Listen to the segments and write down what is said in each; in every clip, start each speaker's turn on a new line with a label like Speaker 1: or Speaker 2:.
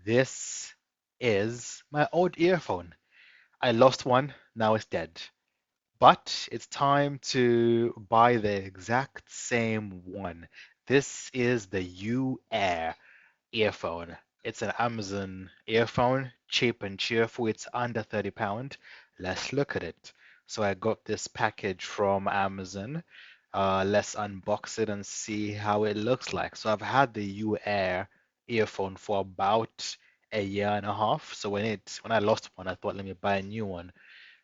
Speaker 1: This is my old earphone. I lost one, now it's dead. But it's time to buy the exact same one. This is the U Air earphone. It's an Amazon earphone, cheap and cheerful. It's under £30. Let's look at it. So I got this package from Amazon. Let's unbox it and see how it looks like. So I've had the U Air earphone for about a year and a half. So when I lost one, I thought let me buy a new one.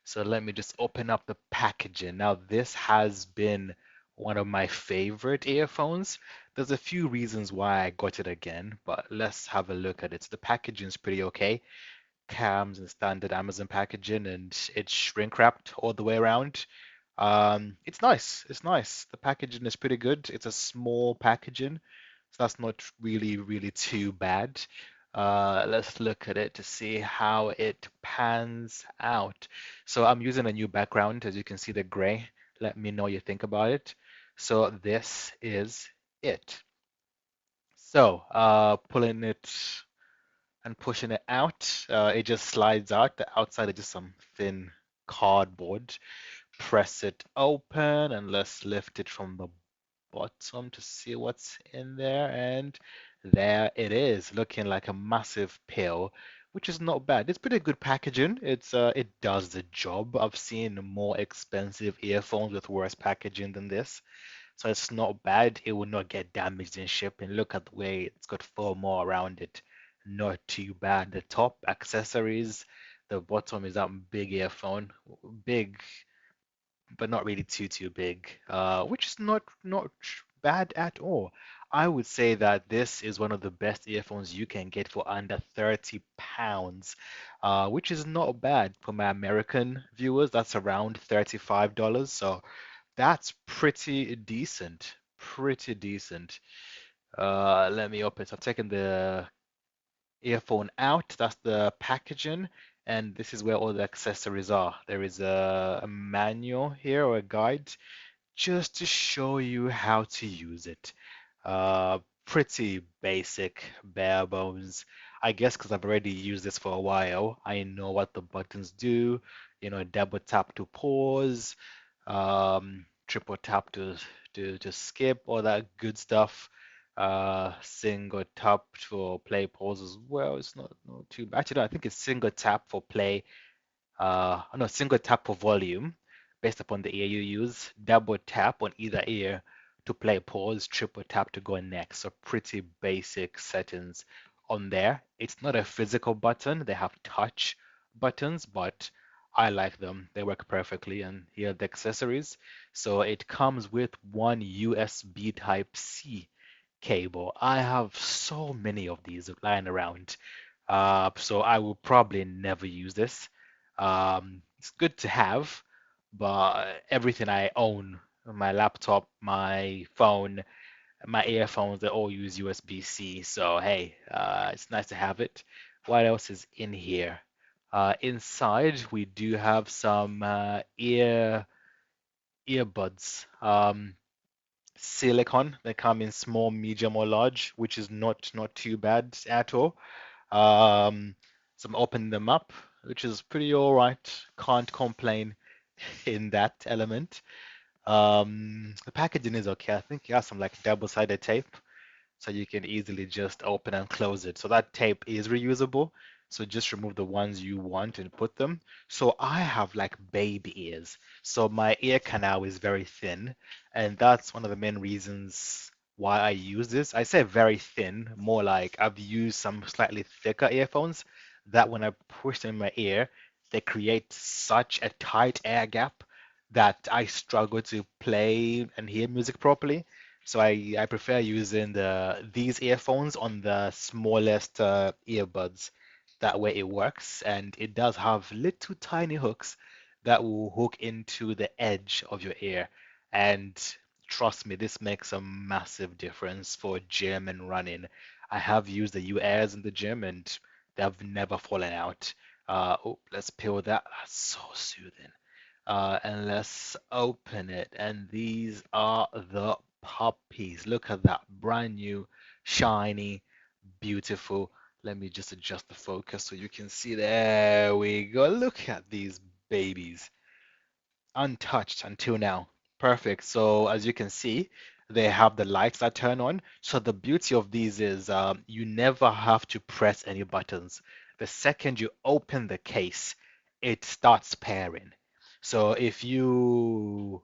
Speaker 1: So let me just open up the packaging. Now, this has been one of my favorite earphones. There's a few reasons why I got it again, but let's have a look at it. So the packaging is pretty okay. Comes in standard Amazon packaging and it's shrink wrapped all the way around. It's nice. It's nice. The packaging is pretty good. It's a small packaging, so that's not really too bad. Let's look at it to see how it pans out. So I'm using a new background, as you can see the gray. Let me know what you think about it. So this is it. So pulling it and pushing it out, it just slides out. The outside is just some thin cardboard. Press it open and let's lift it from the bottom to see what's in there. And there it is, looking like a massive pill, which is not bad. It's pretty good packaging. It does the job. I've seen more expensive earphones with worse packaging than this. So it's not bad. It will not get damaged in shipping. Look at the way it's got foam all around it. Not too bad. The top accessories, the bottom is that big earphone, big but not really too big, which is not bad at all. I would say that this is one of the best earphones you can get for under £30, which is not bad for my American viewers. That's around $35, so that's pretty decent. Pretty decent. Let me open it. So I've taken the earphone out. That's the packaging, and this is where all the accessories are. There is a manual here or a guide just to show you how to use it. Pretty basic, bare bones. I guess because I've already used this for a while, I know what the buttons do. Double tap to pause, triple tap to skip, all that good stuff. Single tap for play pause as well. It's not too bad. Actually, no, I think it's single tap for play. No, single tap for volume based upon the ear you use. Double tap on either ear to play pause. Triple tap to go next. So pretty basic settings on there. It's not a physical button. They have touch buttons, but I like them. They work perfectly. And here are the accessories. So it comes with one USB Type-C cable. I have so many of these lying around. So I will probably never use this. It's good to have, but everything I own, my laptop, my phone, my earphones, they all use USB-C. So hey, it's nice to have it. What else is in here? Inside, we do have some earbuds. Silicone. They come in small, medium, or large, which is not too bad at all. Um, so I'm opening them up, which is pretty all right. Can't complain in that element. The packaging is okay. I think it has some like double-sided tape, so you can easily just open and close it. So that tape is reusable. So just remove the ones you want and put them. So I have like baby ears. So my ear canal is very thin, and that's one of the main reasons why I use this. I say very thin, more like I've used some slightly thicker earphones that when I push them in my ear, they create such a tight air gap that I struggle to play and hear music properly. So I prefer using these earphones on the smallest earbuds. That way it works, and it does have little tiny hooks that will hook into the edge of your ear. And trust me, this makes a massive difference for gym and running. I have used the U-Airs in the gym, and they have never fallen out. Oh, let's peel that. That's so soothing. And let's open it. And these are the puppies. Look at that, brand new, shiny, beautiful. Let me just adjust the focus so you can see. There we go. Look at these babies. Untouched until now. Perfect. So as you can see, they have the lights that turn on. So the beauty of these is you never have to press any buttons. The second you open the case, it starts pairing. So if you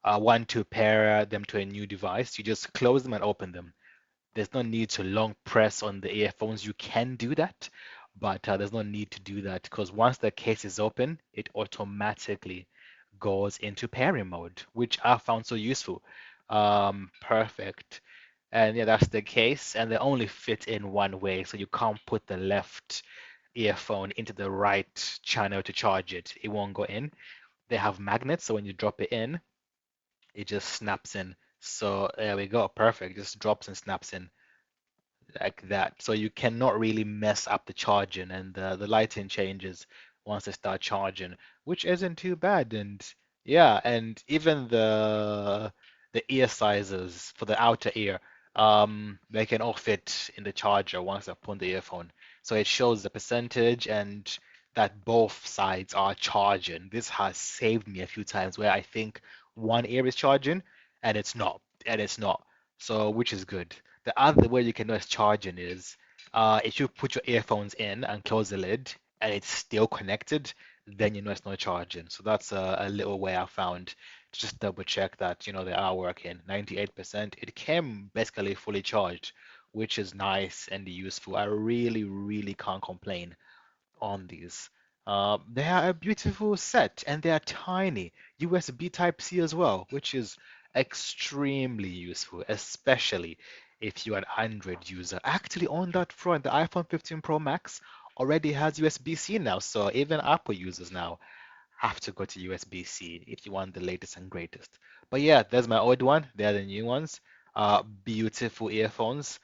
Speaker 1: want to pair them to a new device, you just close them and open them. There's no need to long press on the earphones. You can do that, but there's no need to do that because once the case is open, it automatically goes into pairing mode, which I found so useful. Perfect. And yeah, that's the case. And they only fit in one way, so you can't put the left earphone into the right channel to charge it. It won't go in. They have magnets, so when you drop it in, it just snaps in. So there we go. Perfect. Just drops and snaps in like that. So you cannot really mess up the charging and the lighting changes once they start charging, which isn't too bad. And yeah, and even the ear sizes for the outer ear, they can all fit in the charger once I put on the earphone. So it shows the percentage and that both sides are charging. This has saved me a few times where I think one ear is charging and it's not, and it's not. So which is good. The other way you can know it's charging is if you put your earphones in and close the lid and it's still connected, then you know it's not charging. So that's a little way I found to just double check that they are working. 98%. It came basically fully charged, which is nice and useful. I really, really can't complain on these. They are a beautiful set and they are tiny. USB Type-C as well, which is extremely useful, especially if you're an Android user. Actually, on that front, the iPhone 15 Pro Max already has USB-C now, so even Apple users now have to go to USB-C if you want the latest and greatest. But yeah, there's my old one. They're the new ones. Beautiful earphones.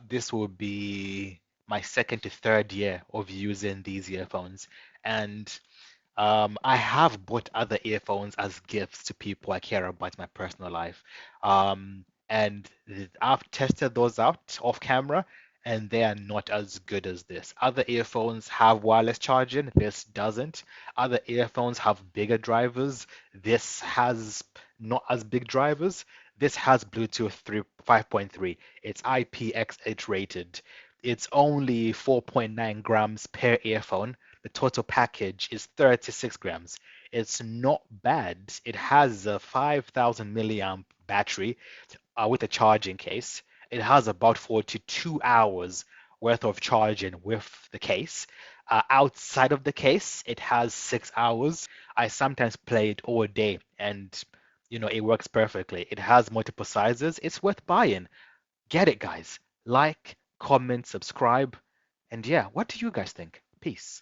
Speaker 1: This will be my second to third year of using these earphones. And I have bought other earphones as gifts to people I care about in my personal life. And I've tested those out off camera, and they are not as good as this. Other earphones have wireless charging, this doesn't. Other earphones have bigger drivers, this has not as big drivers. This has Bluetooth 3, 5.3. It's IPX8 rated. It's only 4.9 grams per earphone. The total package is 36 grams. It's not bad. It has a 5,000 milliamp battery with a charging case. It has about 42 hours worth of charging with the case. Outside of the case, it has 6 hours. I sometimes play it all day and it works perfectly. It has multiple sizes. It's worth buying. Get it, guys. Like, comment, subscribe. And yeah, what do you guys think? Peace.